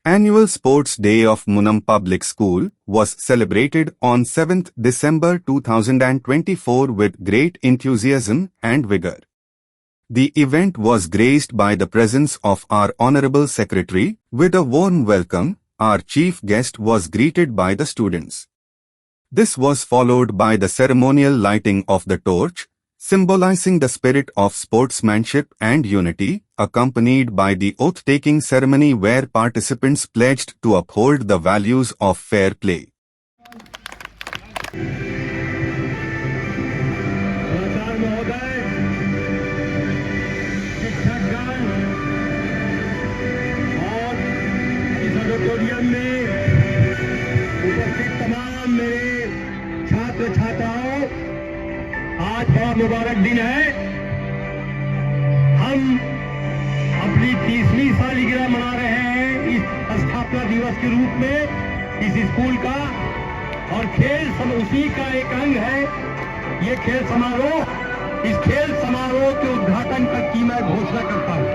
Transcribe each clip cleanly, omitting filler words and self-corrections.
Annual Sports Day of Munam Public School was celebrated on 7th December 2024 with great enthusiasm and vigor. The event was graced by the presence of our Honorable Secretary. With a warm welcome, our chief guest was greeted by the students. This was followed by the ceremonial lighting of the torch, symbolizing the spirit of sportsmanship and unity, accompanied by the oath-taking ceremony where participants pledged to uphold the values of fair play. आज बड़ा मुबारक दिन है। हम अपनी 30वीं सालगिरह मना रहे हैं इस स्थापना दिवस के रूप में इस स्कूल का, और खेल उसी का एक अंग है ये खेल समारोह। इस खेल समारोह के उद्घाटन की मैं घोषणा करता हूं।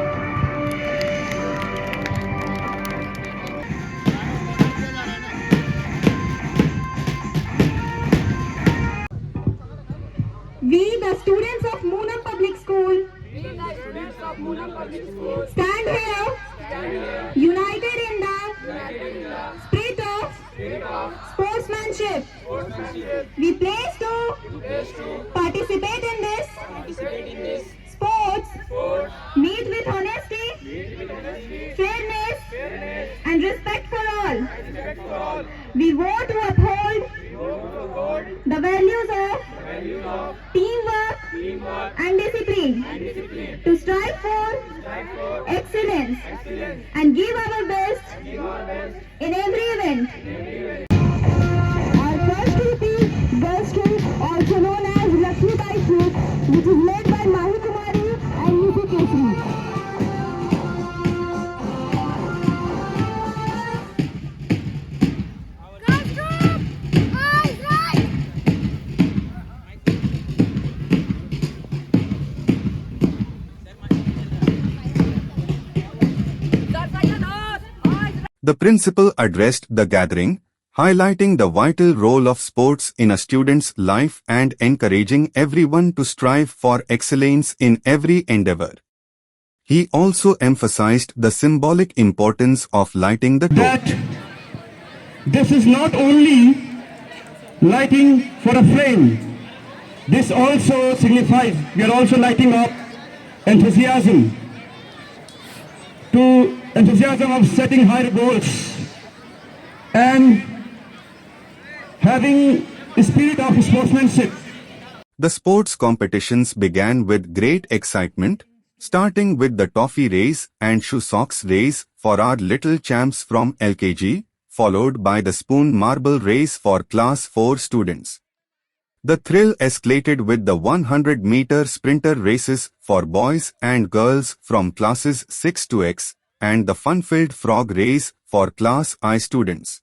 We, the students of Munam Public School, stand here, united in the spirit of sportsmanship. We pledge to participate in this sports, meet with honesty, fairness, and respect for all. We vow to uphold the values of teamwork and discipline, to strive for excellence and give our best in every event. Our first group is Girls Troop, also known as Lakshmibai Troop, which is led by Mahi Kumari and Niti Kesri. The principal addressed the gathering, highlighting the vital role of sports in a student's life and encouraging everyone to strive for excellence in every endeavor. He also emphasized the symbolic importance of lighting the torch. That this is not only lighting for a flame, this also signifies we are also lighting up enthusiasm of setting higher goals and having a spirit of sportsmanship. The sports competitions began with great excitement, starting with the toffee race and shoe socks race for our little champs from LKG, followed by the spoon marble race for class 4 students. The thrill escalated with the 100-meter sprinter races for boys and girls from classes 6 to X and the fun-filled frog race for class I students.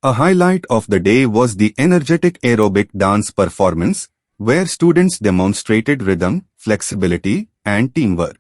A highlight of the day was the energetic aerobic dance performance, where students demonstrated rhythm, flexibility, and teamwork.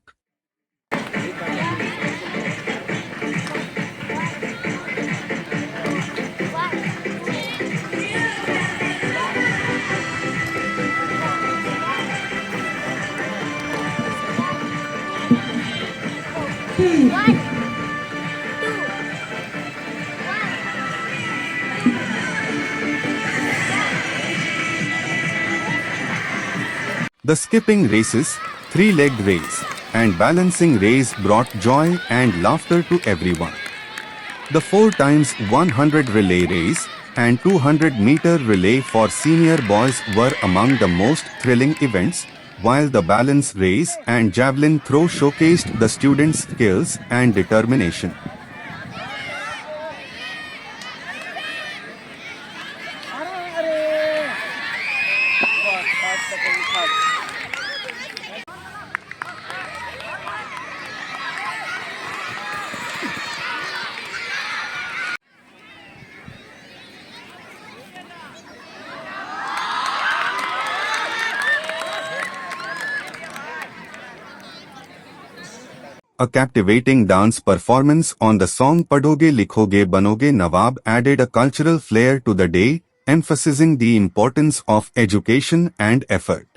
The skipping races, three-legged race, and balancing race brought joy and laughter to everyone. The 4x100 relay race and 200-meter relay for senior boys were among the most thrilling events, while the balance race and javelin throw showcased the students' skills and determination. A captivating dance performance on the song Padhoge Likhoge Banoge Nawab added a cultural flair to the day, emphasizing the importance of education and effort.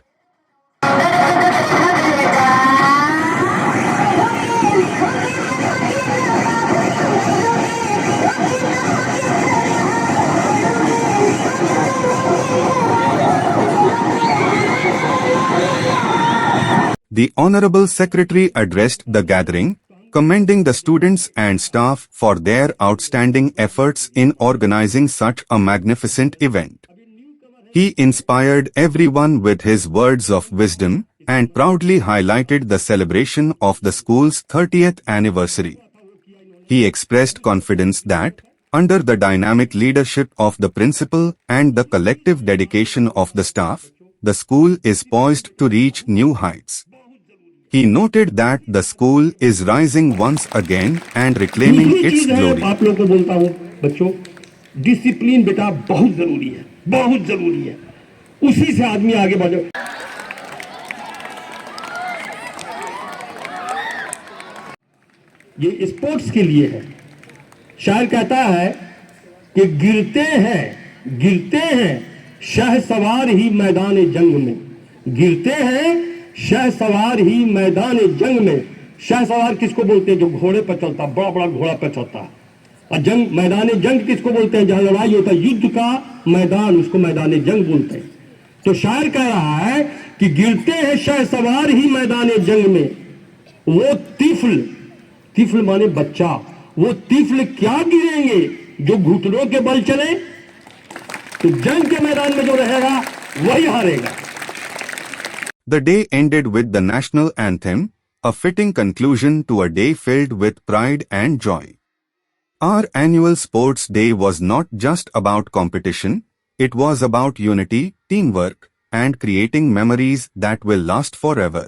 The Honorable Secretary addressed the gathering, commending the students and staff for their outstanding efforts in organizing such a magnificent event. He inspired everyone with his words of wisdom and proudly highlighted the celebration of the school's 30th anniversary. He expressed confidence that, under the dynamic leadership of the principal and the collective dedication of the staff, the school is poised to reach new heights. He noted that the school is rising once again and reclaiming its glory. आप लोगों को बोलता हूँ बच्चों, discipline बेटा बहुत जरूरी है, बहुत जरूरी है। उसी से आदमी आगे बढ़े। ये स्पोर्ट्स के लिए है। शायर कहता है कि गिरते हैं शहसवार ही मैदान जंग में, गिरते हैं शहसवार ही मैदान जंग में। शहसवार किसको बोलते हैं? जो घोड़े पर चलता, बड़ा बड़ा घोड़ा पर चलता। और जंग, मैदान जंग किसको बोलते हैं? जहां लड़ाई होता है, युद्ध का मैदान, उसको मैदान जंग बोलते हैं। तो शायर कह रहा है कि गिरते हैं शहसवार ही मैदान जंग में, वो तिफल माने बच्चा, वो तिफल क्या गिरेंगे जो घुटनों के बल चले। तो जंग के मैदान में जो रहेगा वही हारेगा। The day ended with the national anthem, a fitting conclusion to a day filled with pride and joy. Our annual sports day was not just about competition, it was about unity, teamwork, and creating memories that will last forever.